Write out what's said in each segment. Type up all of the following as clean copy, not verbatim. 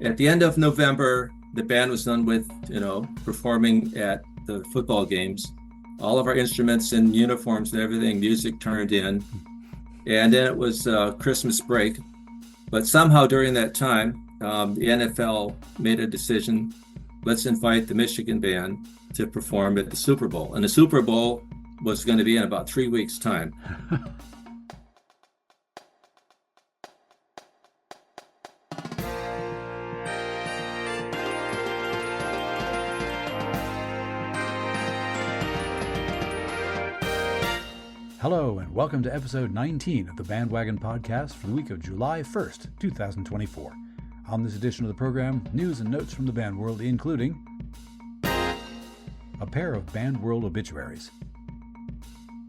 At the end of November, the band was done with, performing at the football games. All of our instruments and uniforms and everything, music turned in. And then it was Christmas break. But somehow during that time, the NFL made a decision, let's invite the Michigan band to perform at the Super Bowl. And the Super Bowl was going to be in about 3 weeks' time. Hello, and welcome to episode 19 of the BandWagon podcast for the week of July 1st, 2024. On this edition of the program, news and notes from the band world, including a pair of band world obituaries,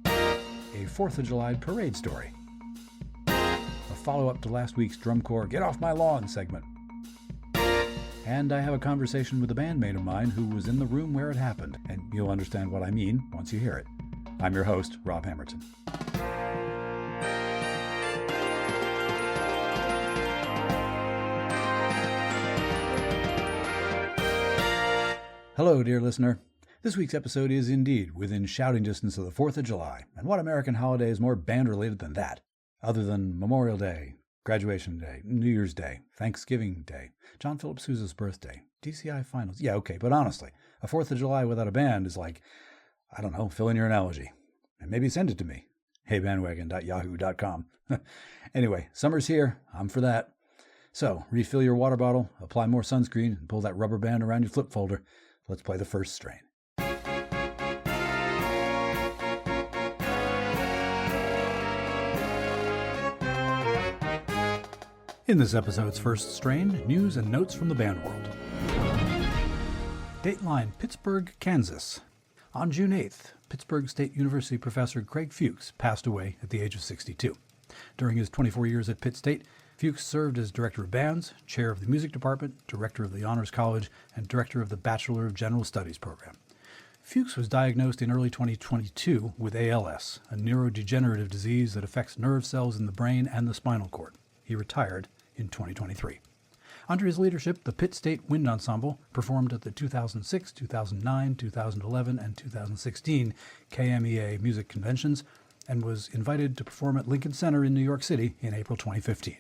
a 4th of July parade story, a follow-up to last week's drum corps Get Off My Lawn segment, and I have a conversation with a bandmate of mine who was in the room where it happened, and you'll understand what I mean once you hear it. I'm your host, Rob Hammerton. Hello, dear listener. This week's episode is indeed within shouting distance of the 4th of July, and what American holiday is more band-related than that, other than Memorial Day, Graduation Day, New Year's Day, Thanksgiving Day, John Philip Sousa's birthday, DCI Finals. Yeah, okay, but honestly, a 4th of July without a band is like, I don't know, fill in your analogy. And maybe send it to me. heybandwagon.yahoo.com. Anyway, summer's here. I'm for that. So, refill your water bottle, apply more sunscreen, and pull that rubber band around your flip folder. Let's play the first strain. In this episode's first strain, news and notes from the band world. Dateline, Pittsburg, Kansas. On June 8th, Pittsburg State University professor Craig Fuchs passed away at the age of 62. During his 24 years at Pitt State, Fuchs served as director of bands, chair of the music department, director of the Honors College, and director of the Bachelor of General Studies program. Fuchs was diagnosed in early 2022 with ALS, a neurodegenerative disease that affects nerve cells in the brain and the spinal cord. He retired in 2023. Under his leadership, the Pitt State Wind Ensemble performed at the 2006, 2009, 2011, and 2016 KMEA music conventions and was invited to perform at Lincoln Center in New York City in April 2015.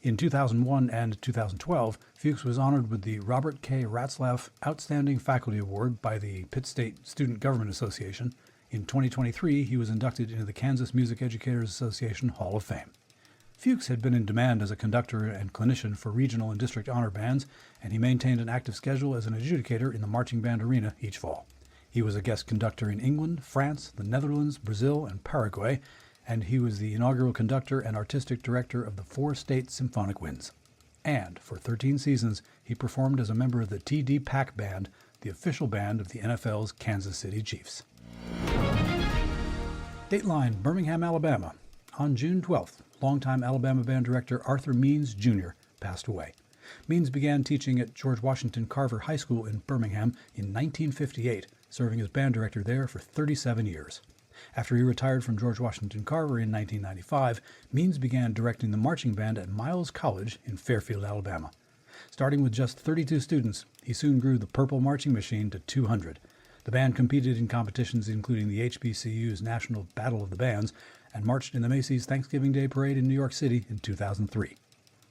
In 2001 and 2012, Fuchs was honored with the Robert K. Ratzlaff Outstanding Faculty Award by the Pitt State Student Government Association. In 2023, he was inducted into the Kansas Music Educators Association Hall of Fame. Fuchs had been in demand as a conductor and clinician for regional and district honor bands, and he maintained an active schedule as an adjudicator in the marching band arena each fall. He was a guest conductor in England, France, the Netherlands, Brazil, and Paraguay, and he was the inaugural conductor and artistic director of the 4-state Symphonic Winds. And for 13 seasons, he performed as a member of the TD Pack Band, the official band of the NFL's Kansas City Chiefs. Dateline, Birmingham, Alabama. On June 12th, longtime Alabama band director Arthur Means, Jr. passed away. Means began teaching at George Washington Carver High School in Birmingham in 1958, serving as band director there for 37 years. After he retired from George Washington Carver in 1995, Means began directing the marching band at Miles College in Fairfield, Alabama. Starting with just 32 students, he soon grew the Purple Marching Machine to 200. The band competed in competitions including the HBCU's National Battle of the Bands and marched in the Macy's Thanksgiving Day Parade in New York City in 2003.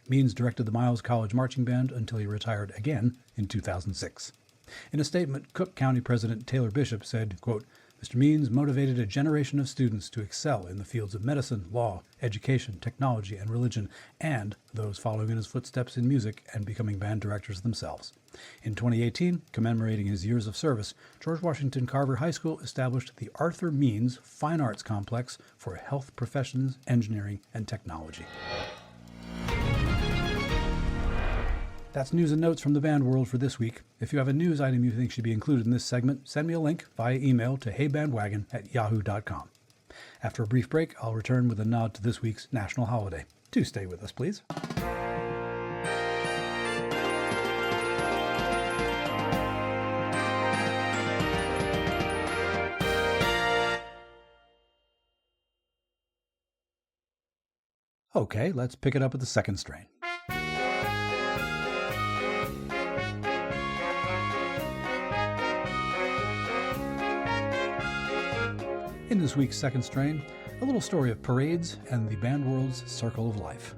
Means directed the Miles College Marching Band until he retired again in 2006. In a statement, Cook County President Taylor Bishop said, quote, Mr. Means motivated a generation of students to excel in the fields of medicine, law, education, technology, and religion, and those following in his footsteps in music and becoming band directors themselves. In 2018, commemorating his years of service, George Washington Carver High School established the Arthur Means Fine Arts Complex for health professions, engineering, and technology. That's news and notes from the band world for this week. If you have a news item you think should be included in this segment, send me a link via email to heybandwagon@yahoo.com. After a brief break, I'll return with a nod to this week's national holiday. Do stay with us, please. Okay, let's pick it up at the second strain. In this week's Second Strain, a little story of parades and the band world's circle of life.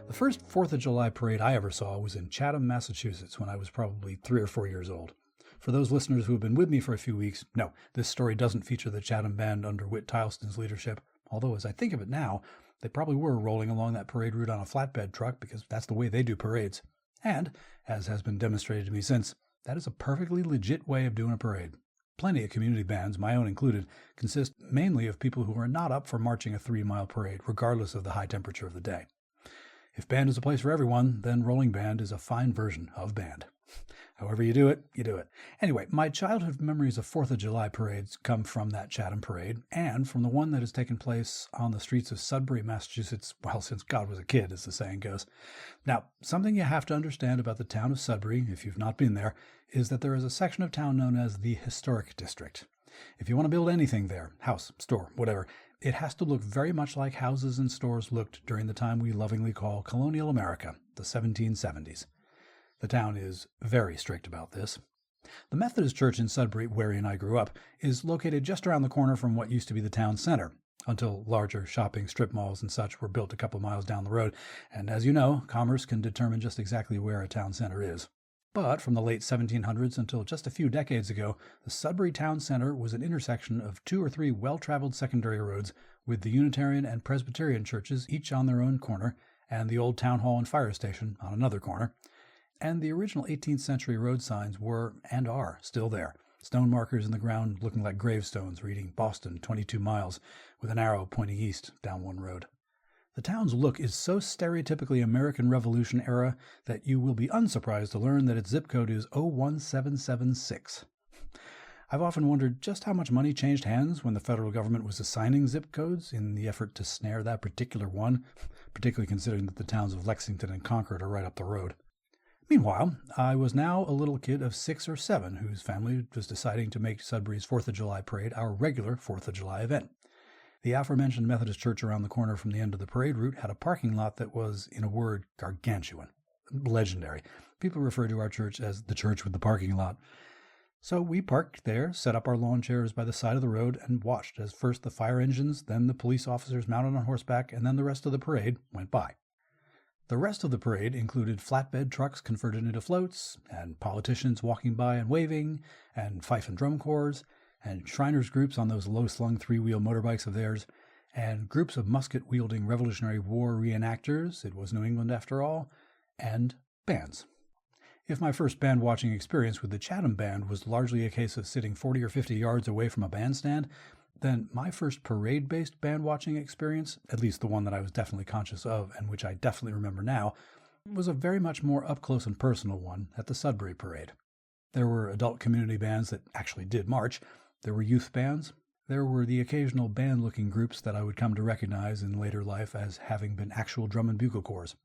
The first 4th of July parade I ever saw was in Chatham, Massachusetts, when I was probably 3 or 4 years old. For those listeners who have been with me for a few weeks, no, this story doesn't feature the Chatham Band under Whit Tileston's leadership, although as I think of it now, they probably were rolling along that parade route on a flatbed truck because that's the way they do parades. And, as has been demonstrated to me since, that is a perfectly legit way of doing a parade. Plenty of community bands, my own included, consist mainly of people who are not up for marching a 3-mile parade, regardless of the high temperature of the day. If band is a place for everyone, then rolling band is a fine version of band. However you do it, you do it. Anyway, my childhood memories of 4th of July parades come from that Chatham parade and from the one that has taken place on the streets of Sudbury, Massachusetts, well, since God was a kid, as the saying goes. Now, something you have to understand about the town of Sudbury, if you've not been there, is that there is a section of town known as the Historic District. If you want to build anything there, house, store, whatever, it has to look very much like houses and stores looked during the time we lovingly call colonial America, the 1770s. The town is very strict about this. The Methodist Church in Sudbury, wherein I grew up, is located just around the corner from what used to be the town center, until larger shopping strip malls and such were built a couple miles down the road, and as you know, commerce can determine just exactly where a town center is. But from the late 1700s until just a few decades ago, the Sudbury Town Center was an intersection of 2 or 3 well-traveled secondary roads with the Unitarian and Presbyterian churches each on their own corner, and the old town hall and fire station on another corner. And the original 18th century road signs were, and are, still there. Stone markers in the ground looking like gravestones reading Boston 22 miles, with an arrow pointing east down one road. The town's look is so stereotypically American Revolution era that you will be unsurprised to learn that its zip code is 01776. I've often wondered just how much money changed hands when the federal government was assigning zip codes in the effort to snare that particular one, particularly considering that the towns of Lexington and Concord are right up the road. Meanwhile, I was now a little kid of 6 or 7 whose family was deciding to make Sudbury's 4th of July parade our regular 4th of July event. The aforementioned Methodist church around the corner from the end of the parade route had a parking lot that was, in a word, gargantuan. Legendary. People refer to our church as the church with the parking lot. So we parked there, set up our lawn chairs by the side of the road, and watched as first the fire engines, then the police officers mounted on horseback, and then the rest of the parade went by. The rest of the parade included flatbed trucks converted into floats, and politicians walking by and waving, and fife and drum corps, and Shriners groups on those low-slung 3-wheel motorbikes of theirs, and groups of musket-wielding Revolutionary War reenactors, it was New England after all, and bands. If my first band-watching experience with the Chatham Band was largely a case of sitting 40 or 50 yards away from a bandstand, then my first parade-based band-watching experience, at least the one that I was definitely conscious of and which I definitely remember now, was a very much more up-close and personal one at the Sudbury Parade. There were adult community bands that actually did march. There were youth bands. There were the occasional band-looking groups that I would come to recognize in later life as having been actual drum and bugle corps.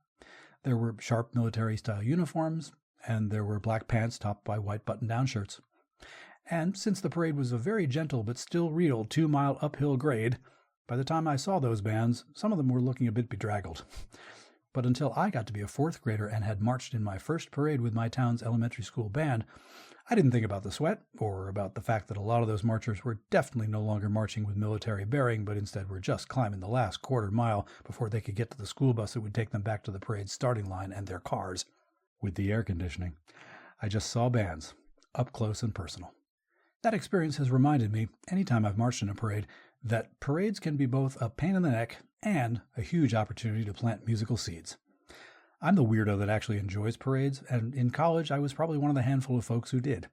There were sharp military-style uniforms, and there were black pants topped by white button-down shirts. And since the parade was a very gentle but still real 2-mile uphill grade, by the time I saw those bands, some of them were looking a bit bedraggled. But until I got to be a 4th grader and had marched in my first parade with my town's elementary school band, I didn't think about the sweat or about the fact that a lot of those marchers were definitely no longer marching with military bearing, but instead were just climbing the last quarter mile before they could get to the school bus that would take them back to the parade's starting line and their cars. With the air conditioning, I just saw bands, up close and personal. That experience has reminded me, anytime I've marched in a parade, that parades can be both a pain in the neck and a huge opportunity to plant musical seeds. I'm the weirdo that actually enjoys parades, and in college I was probably one of the handful of folks who did.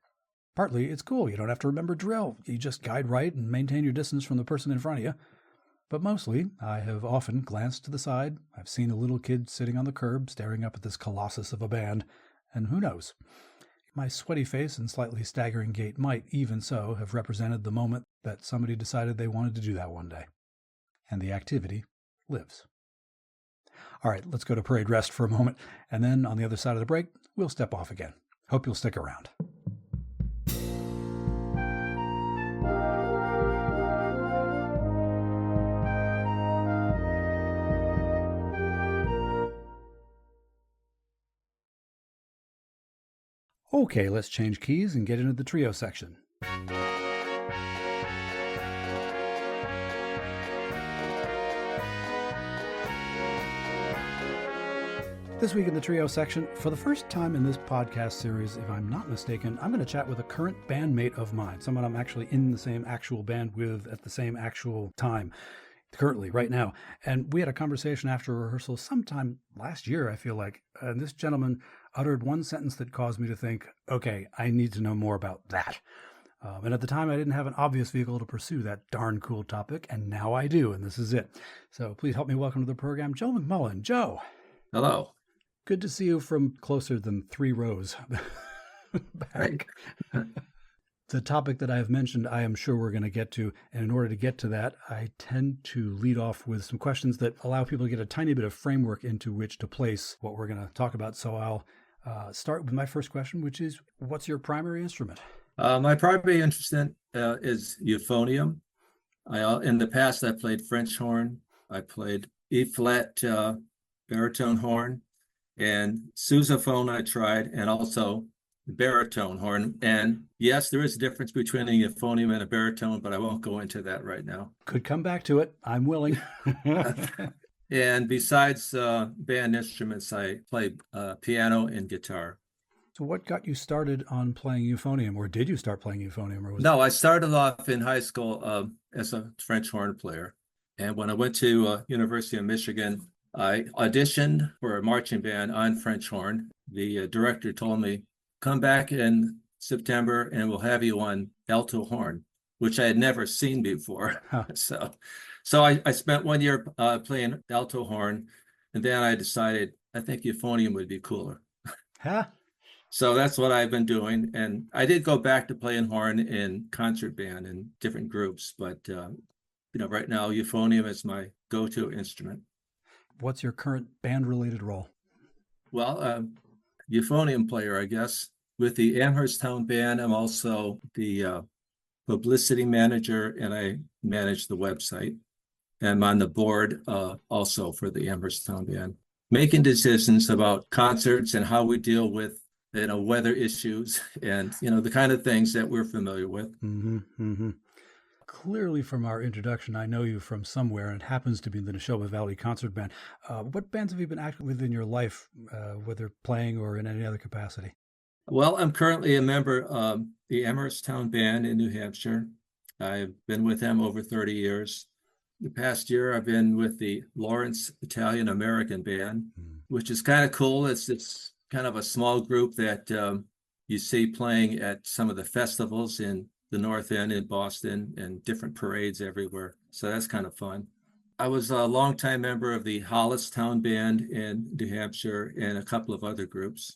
Partly, it's cool, you don't have to remember drill, you just guide right and maintain your distance from the person in front of you. But mostly, I have often glanced to the side, I've seen a little kid sitting on the curb staring up at this colossus of a band, and who knows? My sweaty face and slightly staggering gait might, even so, have represented the moment that somebody decided they wanted to do that one day. And the activity lives. All right, let's go to parade rest for a moment, and then on the other side of the break, we'll step off again. Hope you'll stick around. Okay, let's change keys and get into the trio section. This week in the trio section, for the first time in this podcast series, if I'm not mistaken, I'm going to chat with a current bandmate of mine, someone I'm actually in the same actual band with at the same actual time, currently, right now. And we had a conversation after rehearsal sometime last year, I feel like, and this gentleman uttered one sentence that caused me to think, okay, I need to know more about that. And at the time, I didn't have an obvious vehicle to pursue that darn cool topic, and now I do, and this is it. So please help me welcome to the program, Joe McMULLEN. Joe. Hello. Good to see you from closer than 3 rows back. The topic that I have mentioned, I am sure we're going to get to. And in order to get to that, I tend to lead off with some questions that allow people to get a tiny bit of framework into which to place what we're going to talk about. So I'll start with my first question, which is, what's your primary instrument? My primary instrument is euphonium. In the past, I played French horn. I played E-flat baritone horn. And sousaphone I tried, and also the baritone horn. And yes, there is a difference between a euphonium and a baritone, but I won't go into that right now. Could come back to it. I'm willing. And besides band instruments, I play piano and guitar. So what got you started on playing euphonium, or did you start playing euphonium? No, I started off in high school as a French horn player. And when I went to University of Michigan, I auditioned for a marching band on French horn. The director told me, come back in September and we'll have you on alto horn, which I had never seen before. Huh. So I spent 1 year playing alto horn, and then I decided I think euphonium would be cooler. Huh? So that's what I've been doing. And I did go back to playing horn in concert band and different groups, but right now euphonium is my go-to instrument. What's your current band-related role? Well, euphonium player, I guess. With the Amherst Town Band, I'm also the publicity manager, and I manage the website. I'm on the board also for the Amherst Town Band, making decisions about concerts and how we deal with weather issues and the kind of things that we're familiar with. Mm-hmm, mm-hmm. Clearly from our introduction, I know you from somewhere, and it happens to be the Neshoba Valley Concert Band. What bands have you been active with in your life, whether playing or in any other capacity? Well, I'm currently a member of the Amherst Town Band in New Hampshire. I've been with them over 30 years. The past year, I've been with the Lawrence Italian American Band, which is kind of cool. It's kind of a small group that you see playing at some of the festivals in the North End in Boston and different parades everywhere. So that's kind of fun. I was a longtime member of the Hollis Town Band in New Hampshire and a couple of other groups.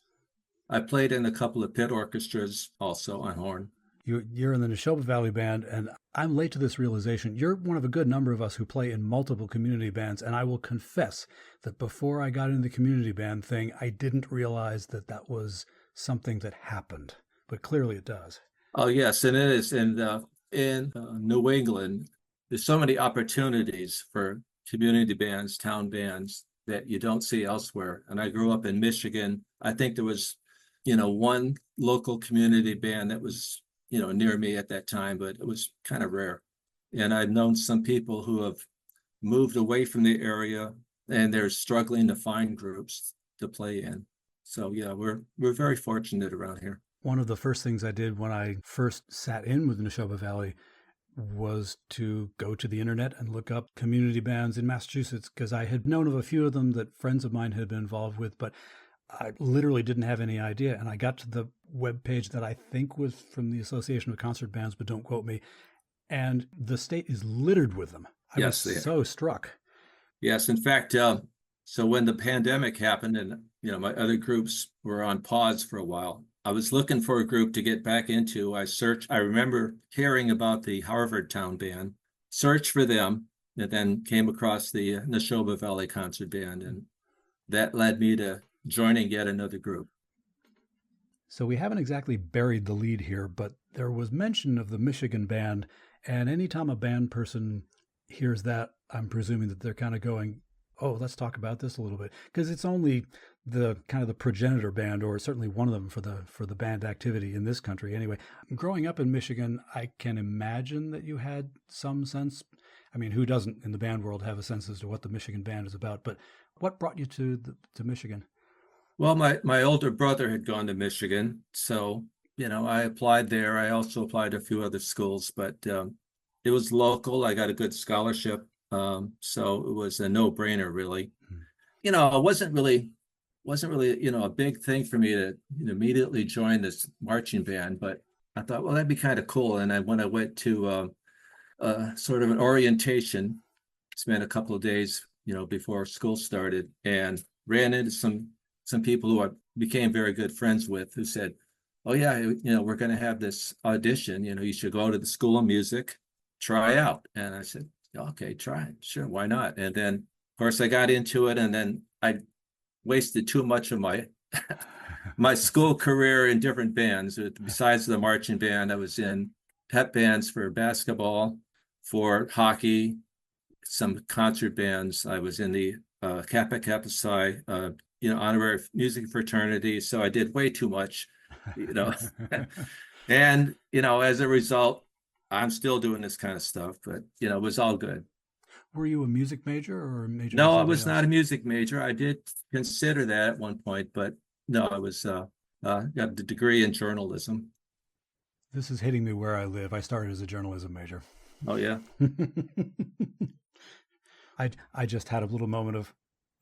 I played in a couple of pit orchestras also on horn. You're in the Neshoba Valley Band, and I'm late to this realization. You're one of a good number of us who play in multiple community bands, and I will confess that before I got into the community band thing, I didn't realize that that was something that happened, but clearly it does. Oh, yes, and it is. And in New England, there's so many opportunities for community bands, town bands that you don't see elsewhere. And I grew up in Michigan. I think there was, one local community band that was, near me at that time, but it was kind of rare. And I've known some people who have moved away from the area and they're struggling to find groups to play in. So yeah, we're very fortunate around here. One of the first things I did when I first sat in with Neshoba Valley was to go to the internet and look up community bands in Massachusetts, because I had known of a few of them that friends of mine had been involved with, but I literally didn't have any idea. And I got to the webpage that I think was from the Association of Concert Bands, but don't quote me. And the state is littered with them. I was so struck. Yes, in fact, so when the pandemic happened and, my other groups were on pause for a while, I was looking for a group to get back into. I remember hearing about the Harvard Town Band, searched for them, and then came across the Neshoba Valley Concert Band. And that led me to joining yet another group. So we haven't exactly buried the lead here, but there was mention of the Michigan band. And anytime a band person hears that, I'm presuming that they're kind of going, oh, let's talk about this a little bit, because it's only the kind of the progenitor band, or certainly one of them for the band activity in this country. Anyway, growing up in Michigan, I can imagine that you had some sense. I mean, who doesn't in the band world have a sense as to what the Michigan band is about? But what brought you to Michigan? Well, my older brother had gone to Michigan, so I applied there. I also applied to a few other schools, but it was local. I got a good scholarship, so it was a no-brainer, really. It wasn't really a big thing for me to immediately join this marching band, but I thought, well, that'd be kind of cool. And when I went to sort of an orientation, spent a couple of days, before school started, and ran into some people who I became very good friends with, who said, "Oh yeah, we're going to have this audition. You should go to the School of Music, try out." And I said, "Okay, try it. Sure, why not?" And then, of course, I got into it, and then I wasted too much of my my school career in different bands. Besides the marching band, I was in pep bands for basketball, for hockey, some concert bands. I was in the Kappa Kappa Psi, honorary music fraternity. So I did way too much, you know. And, as a result, I'm still doing this kind of stuff, but, it was all good. Were you a music major or a major in No, I something was else? not a music major. I did consider that at one point, but no, I was got a degree in journalism. This is hitting me where I live. I started as a journalism major. Oh yeah, I just had a little moment of,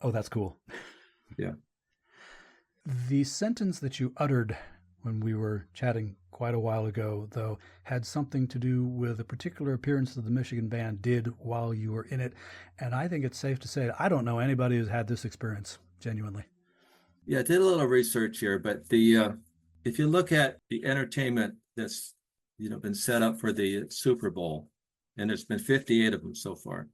oh, that's cool. yeah. The sentence that you uttered when we were chatting quite a while ago, though, had something to do with a particular appearance that the Michigan band did while you were in it. And I think it's safe to say I don't know anybody who's had this experience, genuinely. Yeah, I did a little research here, but the if you look at the entertainment that's been set up for the Super Bowl, and there's been 58 of them so far.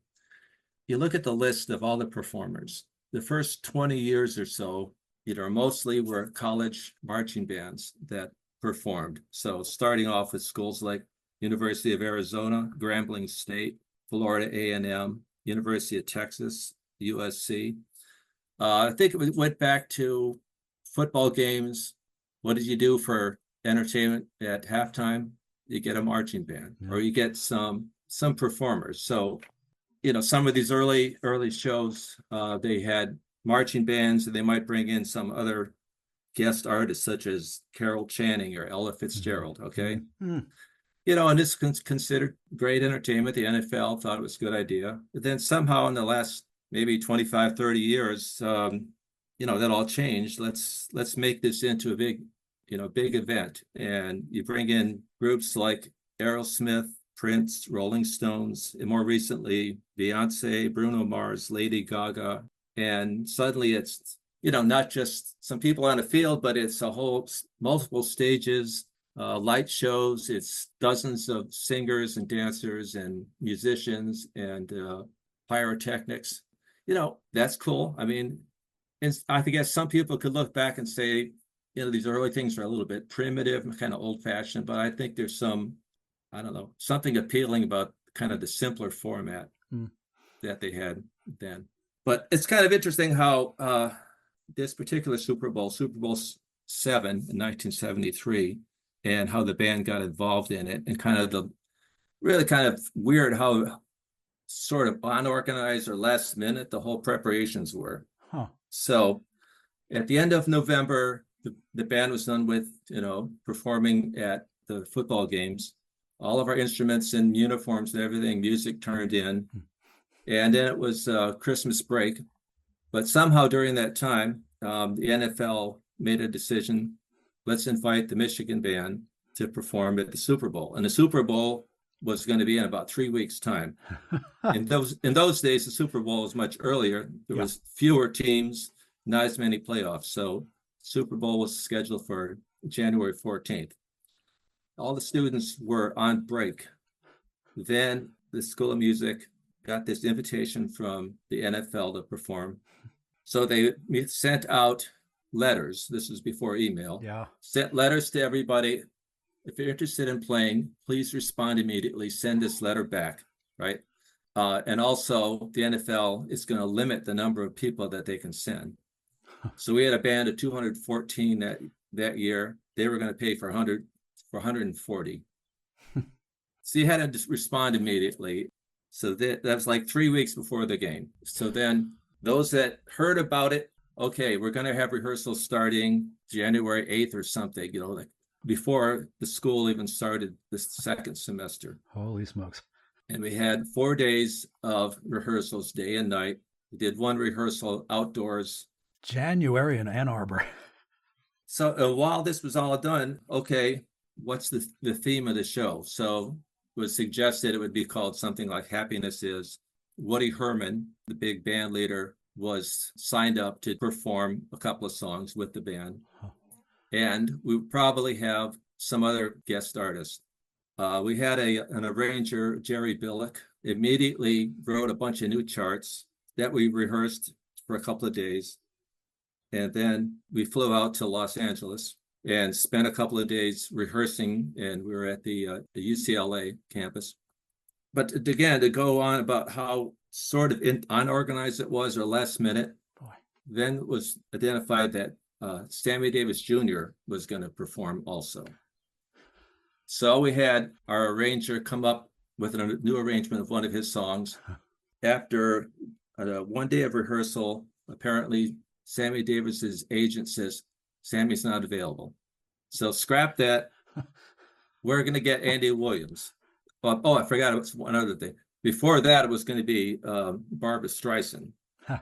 You look at the list of all the performers. The first 20 years or so, mostly were college marching bands that performed. So starting off with schools like University of Arizona, Grambling State, Florida A&M, University of Texas, USC. I think it went back to football games. What did you do for entertainment at halftime? You get a marching band, or you get some performers. So, some of these early shows, they had marching bands, and they might bring in some other guest artists, such as Carol Channing or Ella Fitzgerald. Okay, Mm-hmm. and this is considered great entertainment. The NFL thought it was a good idea. But then somehow in the last maybe 25, 30 years, that all changed. Let's make this into a big event. And you bring in groups like Aerosmith, Prince, Rolling Stones, and more recently, Beyonce, Bruno Mars, Lady Gaga. And suddenly it's, not just some people on a field, but it's a whole multiple stages, light shows. It's dozens of singers and dancers and musicians and pyrotechnics. That's cool. I mean, and I guess some people could look back and say, these early things are a little bit primitive and kind of old fashioned, but I think there's I don't know, something appealing about kind of the simpler format that they had then. But it's kind of interesting how this particular Super Bowl 7 in 1973, and how the band got involved in it, and kind of really kind of weird how sort of unorganized or last minute the whole preparations were. Huh. So at the end of November, the band was done with, performing at the football games. All of our instruments and uniforms and everything, music turned in. And then it was Christmas break. But somehow during that time, the NFL made a decision, let's invite the Michigan band to perform at the Super Bowl. And the Super Bowl was going to be in about 3 weeks' time. In those days, the Super Bowl was much earlier. There was fewer teams, not as many playoffs. So Super Bowl was scheduled for January 14th. All the students were on break. Then the School of Music got this invitation from the NFL to perform. So they sent out letters. This was before email. Yeah. Sent letters to everybody. If you're interested in playing, please respond immediately. Send this letter back, right? And also, the NFL is going to limit the number of people that they can send. So we had a band of 214 that year. They were going to pay for 140. So you had to respond immediately. So that was like 3 weeks before the game. So then those that heard about it, okay, we're going to have rehearsals starting January 8th or something, like before the school even started the second semester. Holy smokes. And we had 4 days of rehearsals, day and night. We did one rehearsal outdoors. January in Ann Arbor. So while this was all done, okay, what's the theme of the show? So it was suggested it would be called something like Happiness Is. Woody Herman, the big band leader, was signed up to perform a couple of songs with the band. Huh. And we probably have some other guest artists. We had an arranger, Jerry Billick, immediately wrote a bunch of new charts that we rehearsed for a couple of days. And then we flew out to Los Angeles and spent a couple of days rehearsing, and we were at the UCLA campus. But again, to go on about how sort of unorganized it was or last minute, Boy. then it was identified that Sammy Davis Jr. was going to perform also. So we had our arranger come up with a new arrangement of one of his songs. After 1 day of rehearsal, apparently Sammy Davis's agent says, Sammy's not available. So scrap that. We're going to get Andy Williams. Oh, I forgot it was one other thing. Before that, it was going to be Barbra Streisand. Huh.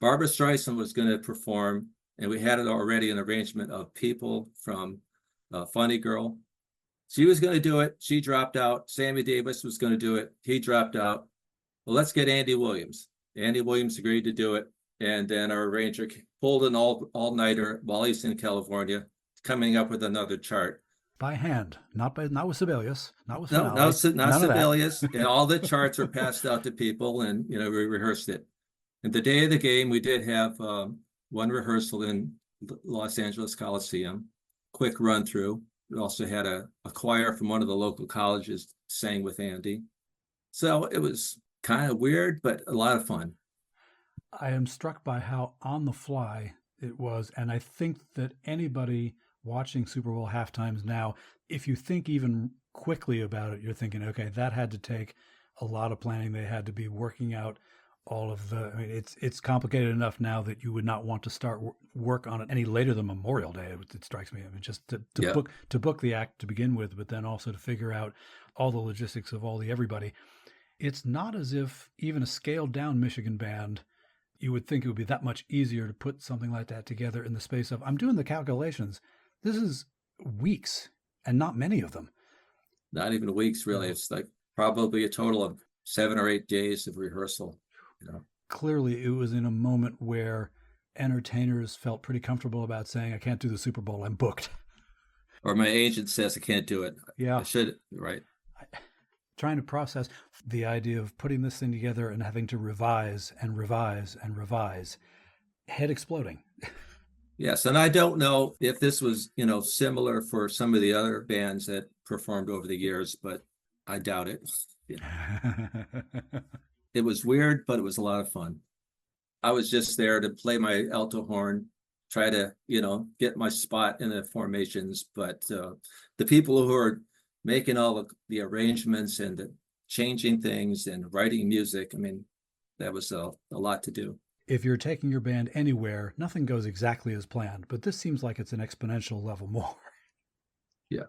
Barbra Streisand was going to perform, and we had it already an arrangement of people from Funny Girl. She was going to do it. She dropped out. Sammy Davis was going to do it. He dropped out. Well, let's get Andy Williams. Andy Williams agreed to do it. And then our arranger pulled an all-nighter while he's in California, coming up with another chart. By hand, not with Sibelius, not with No, finale, not Sibelius. And all the charts were passed out to people, and we rehearsed it. And the day of the game, we did have one rehearsal in Los Angeles Coliseum, quick run through. We also had a choir from one of the local colleges sang with Andy. So it was kind of weird, but a lot of fun. I am struck by how on the fly it was. And I think that anybody watching Super Bowl halftimes now, if you think even quickly about it, you're thinking, okay, that had to take a lot of planning. They had to be working out all of it's complicated enough now that you would not want to start work on it any later than Memorial Day. It strikes me. I mean, just to book the act to begin with, but then also to figure out all the logistics of all the everybody. It's not as if even a scaled down Michigan band, you would think it would be that much easier to put something like that together in the space of, I'm doing the calculations. This is weeks and not many of them. Not even weeks, really. It's like probably a total of 7 or 8 days of rehearsal. Clearly, it was in a moment where entertainers felt pretty comfortable about saying, I can't do the Super Bowl, I'm booked. Or my agent says I can't do it. Yeah. I should, right. Trying to process the idea of putting this thing together and having to revise and revise and revise, head exploding. Yes, and I don't know if this was, similar for some of the other bands that performed over the years, but I doubt it. It was weird, but it was a lot of fun. I was just there to play my alto horn, try to, get my spot in the formations. But the people who are making all of the arrangements and the changing things and writing music, I mean, that was a lot to do. If you're taking your band anywhere, nothing goes exactly as planned, but this seems like it's an exponential level more. Yeah.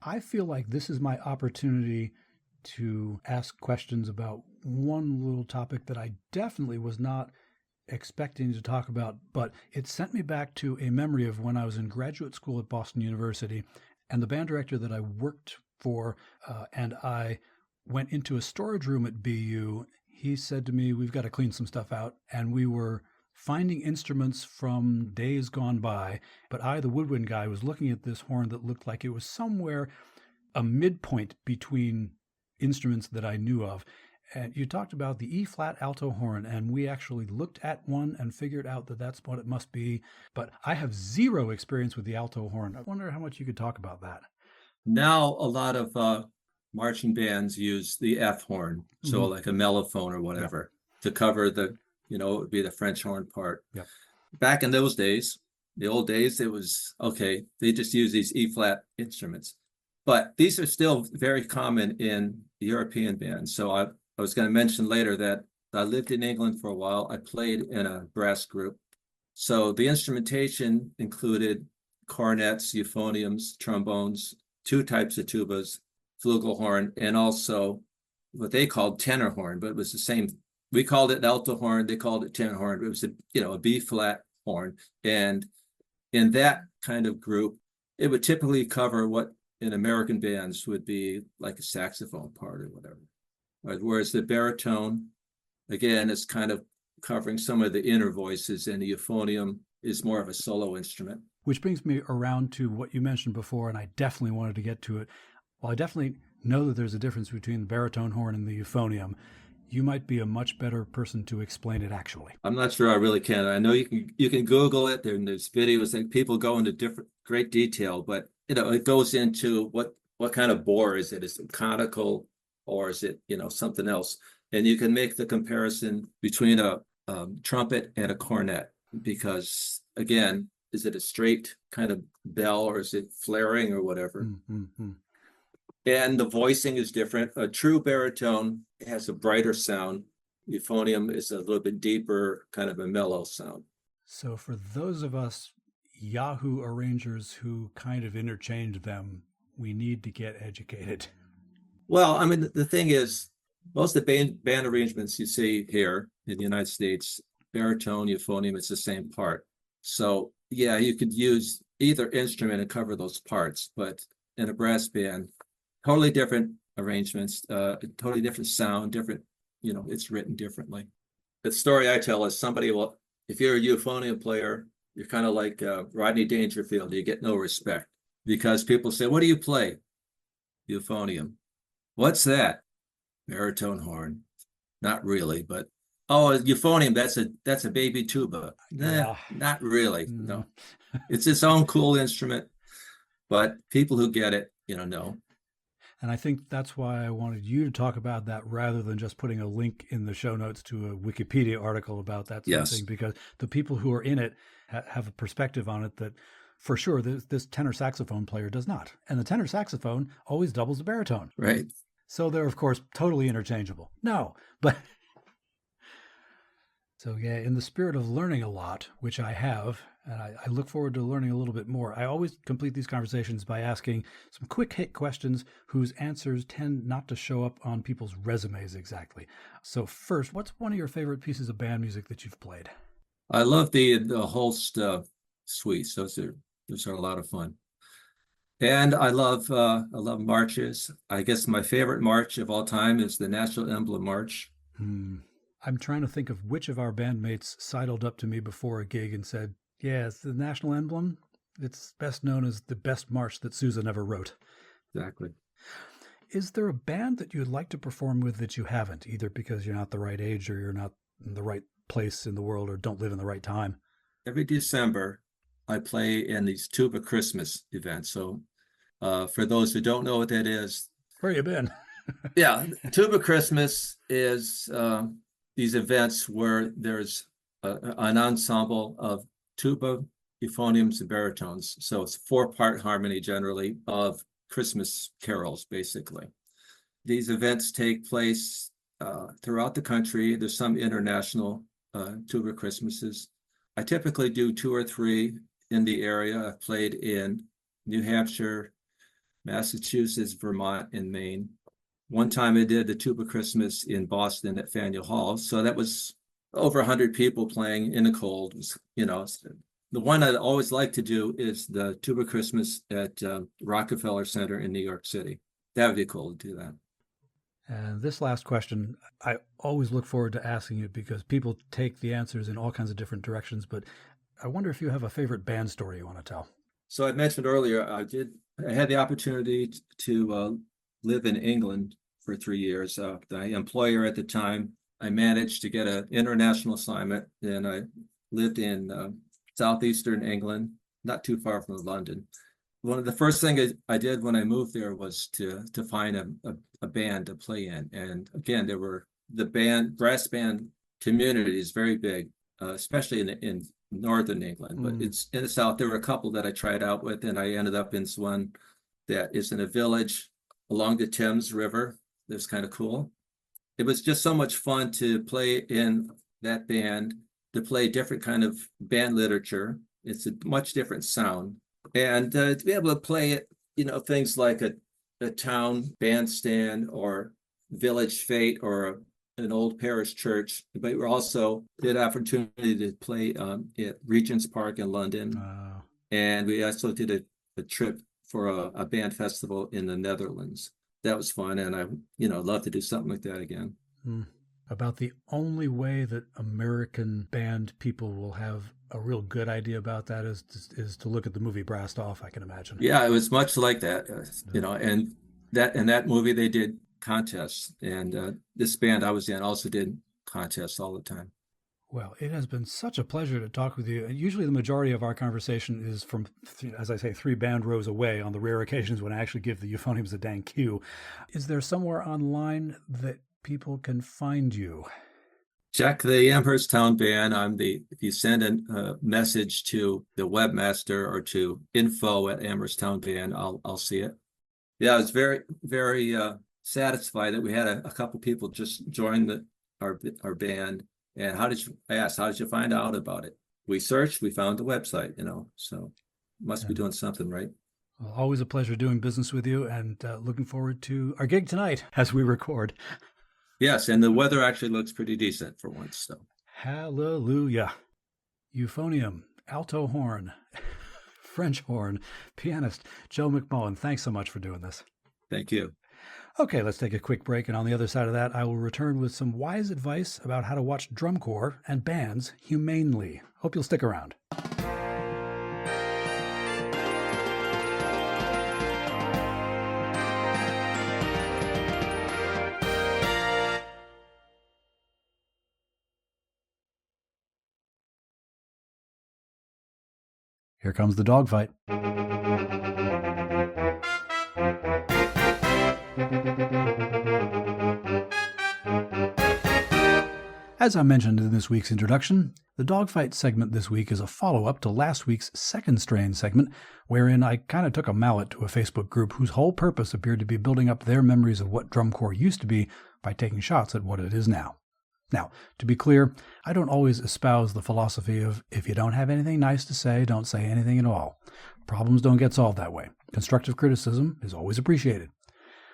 I feel like this is my opportunity to ask questions about one little topic that I definitely was not expecting to talk about, but it sent me back to a memory of when I was in graduate school at Boston University, and the band director that I worked for and I went into a storage room at BU. He said to me, we've got to clean some stuff out, and we were finding instruments from days gone by, but I, the woodwind guy, was looking at this horn that looked like it was somewhere a midpoint between instruments that I knew of. And you talked about the E-flat alto horn, and we actually looked at one and figured out that that's what it must be. But I have zero experience with the alto horn. I wonder how much you could talk about that. Now, a lot of marching bands use the F horn, so like a mellophone or whatever, to cover the, it would be the French horn part. Yep. Back in those days, the old days, it was, okay, they just use these E-flat instruments. But these are still very common in European bands. So I was going to mention later that I lived in England for a while. I played in a brass group. So the instrumentation included cornets, euphoniums, trombones, two types of tubas, flugelhorn, and also what they called tenor horn, but it was the same. We called it alto horn. They called it tenor horn. It was a B flat horn. And in that kind of group, it would typically cover what in American bands would be like a saxophone part or whatever. Whereas the baritone, again, is kind of covering some of the inner voices, and the euphonium is more of a solo instrument. Which brings me around to what you mentioned before, and I definitely wanted to get to it. Well, I definitely know that there's a difference between the baritone horn and the euphonium. You might be a much better person to explain it, actually. I'm not sure I really can. I know you can Google it. There's videos and people go into great detail, but it goes into what kind of bore is it? Is it conical or is it something else? And you can make the comparison between a trumpet and a cornet, because again, is it a straight kind of bell or is it flaring or whatever? Mm-hmm. And the voicing is different. A true baritone has a brighter sound. Euphonium is a little bit deeper, kind of a mellow sound. So for those of us Yahoo arrangers who kind of interchange them, we need to get educated. Well, I mean, the thing is, most of the band arrangements you see here in the United States, baritone, euphonium, it's the same part. So yeah, you could use either instrument and cover those parts, but in a brass band, totally different arrangements, totally different sound, different, it's written differently. The story I tell is if you're a euphonium player, you're kind of like Rodney Dangerfield, you get no respect because people say, what do you play? Euphonium. What's that? Baritone horn. Not really, but euphonium, that's a baby tuba. Nah, not really. No. It's its own cool instrument, but people who get it, know. And I think that's why I wanted you to talk about that rather than just putting a link in the show notes to a Wikipedia article about that sort of thing, because the people who are in it have a perspective on it that for sure this tenor saxophone player does not. And the tenor saxophone always doubles the baritone. Right. So they're, of course, totally interchangeable. No, but... So yeah, in the spirit of learning a lot, which I have, and I look forward to learning a little bit more, I always complete these conversations by asking some quick hit questions whose answers tend not to show up on people's resumes exactly. So first, what's one of your favorite pieces of band music that you've played? I love the Holst suites. Those are a lot of fun. And I love marches. I guess my favorite march of all time is the National Emblem March. I'm trying to think of which of our bandmates sidled up to me before a gig and said, yeah, it's the National Emblem. It's best known as the best march that Sousa never wrote. Exactly. Is there a band that you'd like to perform with that you haven't, either because you're not the right age or you're not in the right place in the world or don't live in the right time? Every December, I play in these Tuba Christmas events. So for those who don't know what that is. Where you been? Yeah, Tuba Christmas is these events where there's an ensemble of tuba, euphoniums, and baritones. So it's 4-part harmony generally of Christmas carols, basically. These events take place throughout the country. There's some international tuba Christmases. I typically do 2 or 3 in the area. I've played in New Hampshire, Massachusetts, Vermont, and Maine. One time I did the Tuba Christmas in Boston at Faneuil Hall. So that was over 100 people playing in the cold. The one I'd always like to do is the Tuba Christmas at Rockefeller Center in New York City. That would be cool to do that. And this last question, I always look forward to asking it because people take the answers in all kinds of different directions. But I wonder if you have a favorite band story you want to tell. So I mentioned earlier, I had the opportunity to live in England for 3 years. The employer at the time, I managed to get an international assignment, and I lived in southeastern England, not too far from London. One of the first things I did when I moved there was to find a band to play in. And again, the brass band community is very big, especially in northern England. But it's in the south. There were a couple that I tried out with, and I ended up in one that is in a village along the Thames River. That's kind of cool. it was just so much fun to play in that band, to play different kind of band literature. It's a much different sound. And to be able to play it, things like a town bandstand or village fete or an old parish church. But we also did opportunity to play at Regent's Park in London. And we also did a trip for a band festival in the Netherlands. That was fun, and I, love to do something like that again. About the only way that American band people will have a real good idea about that is to look at the movie Brassed Off, I can imagine. Yeah, it was much like that, and that movie they did contests, and this band I was in also did contests all the time. Well, it has been such a pleasure to talk with you. Usually the majority of our conversation is from, as I say, 3 band rows away on the rare occasions when I actually give the euphoniums a dang cue. Is there somewhere online that people can find you? Check the Amherst Town Band. If you send a message to the webmaster or to info@Amherst Town Band, I'll see it. Yeah, I was very, very satisfied that we had a couple people just join our band. And how did you find out about it? We searched, we found the website, so must be doing something right. Well, always a pleasure doing business with you, and looking forward to our gig tonight as we record. Yes, and the weather actually looks pretty decent for once. So hallelujah. Euphonium, alto horn, French horn, pianist Joe McMULLEN. Thanks so much for doing this. Thank you. Okay, let's take a quick break, and on the other side of that, I will return with some wise advice about how to watch drum corps and bands humanely. Hope you'll stick around. Here comes the dogfight. As I mentioned in this week's introduction, the dogfight segment this week is a follow-up to last week's Second Strain segment, wherein I kind of took a mallet to a Facebook group whose whole purpose appeared to be building up their memories of what drum corps used to be by taking shots at what it is now. Now, to be clear, I don't always espouse the philosophy of if you don't have anything nice to say, don't say anything at all. Problems don't get solved that way. Constructive criticism is always appreciated.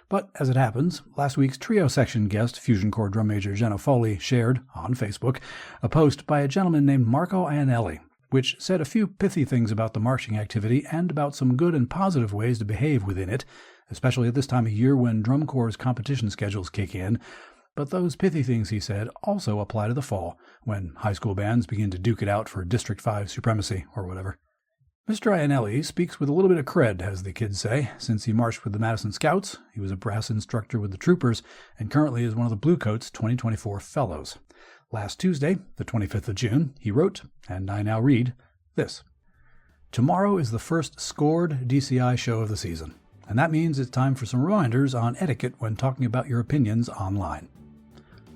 But as it happens, last week's trio section guest, Fusion Corps drum major Jenna Foley, shared, on Facebook, a post by a gentleman named Marco Iannelli, which said a few pithy things about the marching activity and about some good and positive ways to behave within it, especially at this time of year when drum corps' competition schedules kick in. But those pithy things, he said, also apply to the fall, when high school bands begin to duke it out for District 5 supremacy or whatever. Mr. Iannelli speaks with a little bit of cred, as the kids say, since he marched with the Madison Scouts, he was a brass instructor with the Troopers, and currently is one of the Bluecoats 2024 Fellows. Last Tuesday, the 25th of June, he wrote, and I now read, this. Tomorrow is the first scored DCI show of the season, and that means it's time for some reminders on etiquette when talking about your opinions online.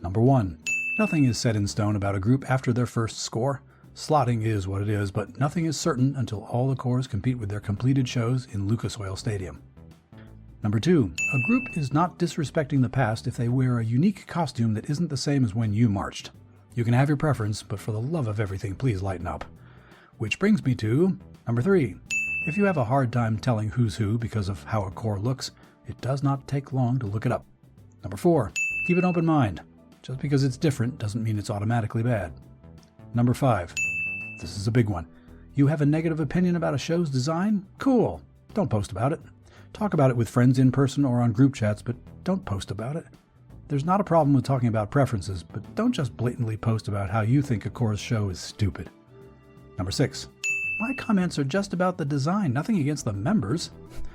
Number 1. Nothing is set in stone about a group after their first score. Slotting is what it is, but nothing is certain until all the corps compete with their completed shows in Lucas Oil Stadium. Number 2. A group is not disrespecting the past if they wear a unique costume that isn't the same as when you marched. You can have your preference, but for the love of everything, please lighten up. Which brings me to number 3. If you have a hard time telling who's who because of how a corps looks, it does not take long to look it up. Number 4. Keep an open mind. Just because it's different doesn't mean it's automatically bad. Number 5. This is a big one. You have a negative opinion about a show's design? Cool. Don't post about it. Talk about it with friends in person or on group chats, but don't post about it. There's not a problem with talking about preferences, but don't just blatantly post about how you think a corps show is stupid. Number 6. My comments are just about the design, nothing against the members.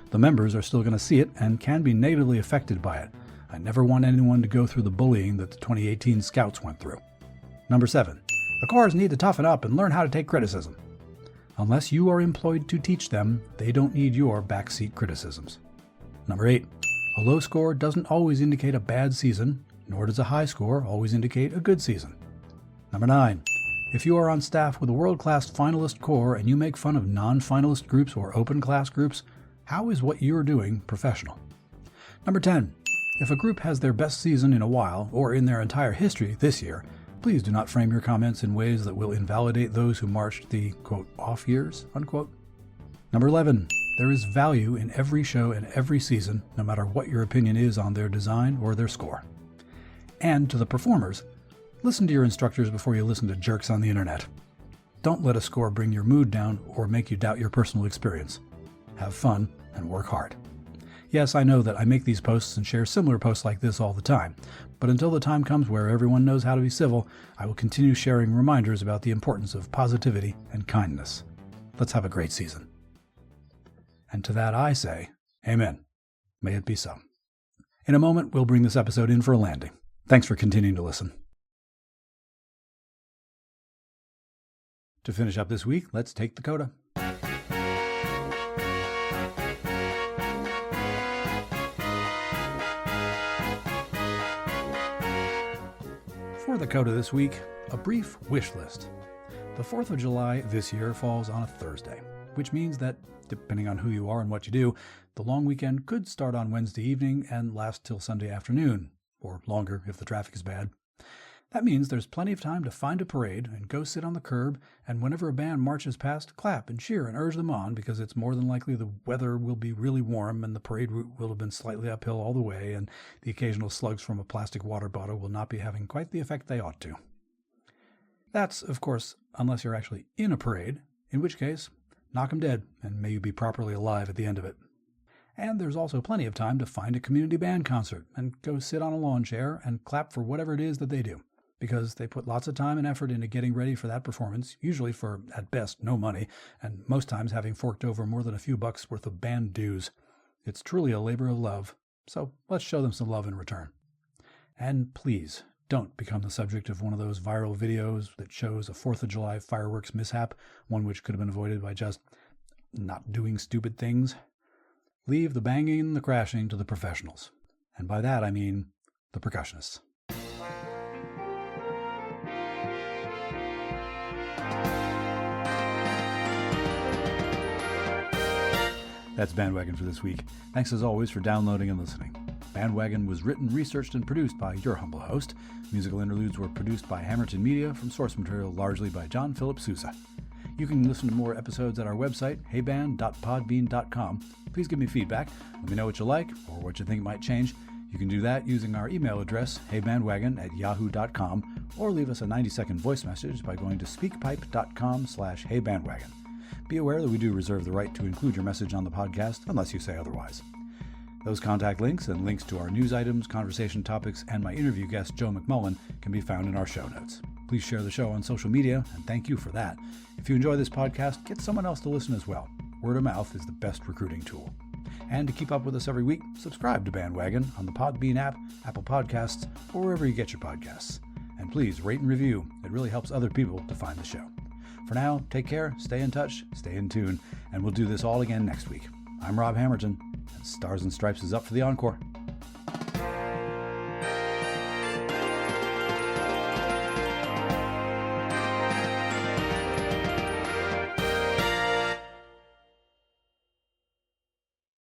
The members are still going to see it and can be negatively affected by it. I never want anyone to go through the bullying that the 2018 Scouts went through. Number 7. The corps need to toughen up and learn how to take criticism. Unless you are employed to teach them, they don't need your backseat criticisms. Number 8. A low score doesn't always indicate a bad season, nor does a high score always indicate a good season. Number 9. If you are on staff with a world-class finalist corps and you make fun of non-finalist groups or open class groups, how is what you are doing professional? Number 10. If a group has their best season in a while, or in their entire history this year, please do not frame your comments in ways that will invalidate those who marched the, quote, off years, unquote. Number 11. There is value in every show and every season, no matter what your opinion is on their design or their score. And to the performers, listen to your instructors before you listen to jerks on the internet. Don't let a score bring your mood down or make you doubt your personal experience. Have fun and work hard. Yes, I know that I make these posts and share similar posts like this all the time, but until the time comes where everyone knows how to be civil, I will continue sharing reminders about the importance of positivity and kindness. Let's have a great season. And to that I say, amen. May it be so. In a moment, we'll bring this episode in for a landing. Thanks for continuing to listen. To finish up this week, let's take the coda. For the coda this week, a brief wish list. The 4th of July this year falls on a Thursday, which means that, depending on who you are and what you do, the long weekend could start on Wednesday evening and last till Sunday afternoon, or longer if the traffic is bad. That means there's plenty of time to find a parade and go sit on the curb, and whenever a band marches past, clap and cheer and urge them on, because it's more than likely the weather will be really warm and the parade route will have been slightly uphill all the way, and the occasional slugs from a plastic water bottle will not be having quite the effect they ought to. That's, of course, unless you're actually in a parade, in which case, knock 'em dead, and may you be properly alive at the end of it. And there's also plenty of time to find a community band concert and go sit on a lawn chair and clap for whatever it is that they do, because they put lots of time and effort into getting ready for that performance, usually for, at best, no money, and most times having forked over more than a few bucks worth of band dues. It's truly a labor of love, so let's show them some love in return. And please, don't become the subject of one of those viral videos that shows a 4th of July fireworks mishap, one which could have been avoided by just not doing stupid things. Leave the banging and the crashing to the professionals. And by that I mean the percussionists. That's BandWagon for this week. Thanks as always for downloading and listening. BandWagon was written, researched, and produced by your humble host. Musical interludes were produced by Hammerton Media from source material largely by John Philip Sousa. You can listen to more episodes at our website, heyband.podbean.com. Please give me feedback. Let me know what you like or what you think might change. You can do that using our email address, heybandwagon@yahoo.com, or leave us a 90-second voice message by going to speakpipe.com/heybandwagon. Be aware that we do reserve the right to include your message on the podcast unless you say otherwise. Those contact links and links to our news items, conversation topics, and my interview guest, Joe McMULLEN, can be found in our show notes. Please share the show on social media, and thank you for that. If you enjoy this podcast, get someone else to listen as well. Word of mouth is the best recruiting tool. And to keep up with us every week, subscribe to BandWagon on the Podbean app, Apple Podcasts, or wherever you get your podcasts. And please rate and review. It really helps other people to find the show. For now, take care, stay in touch, stay in tune, and we'll do this all again next week. I'm Rob Hammerton, and Stars and Stripes is up for the encore.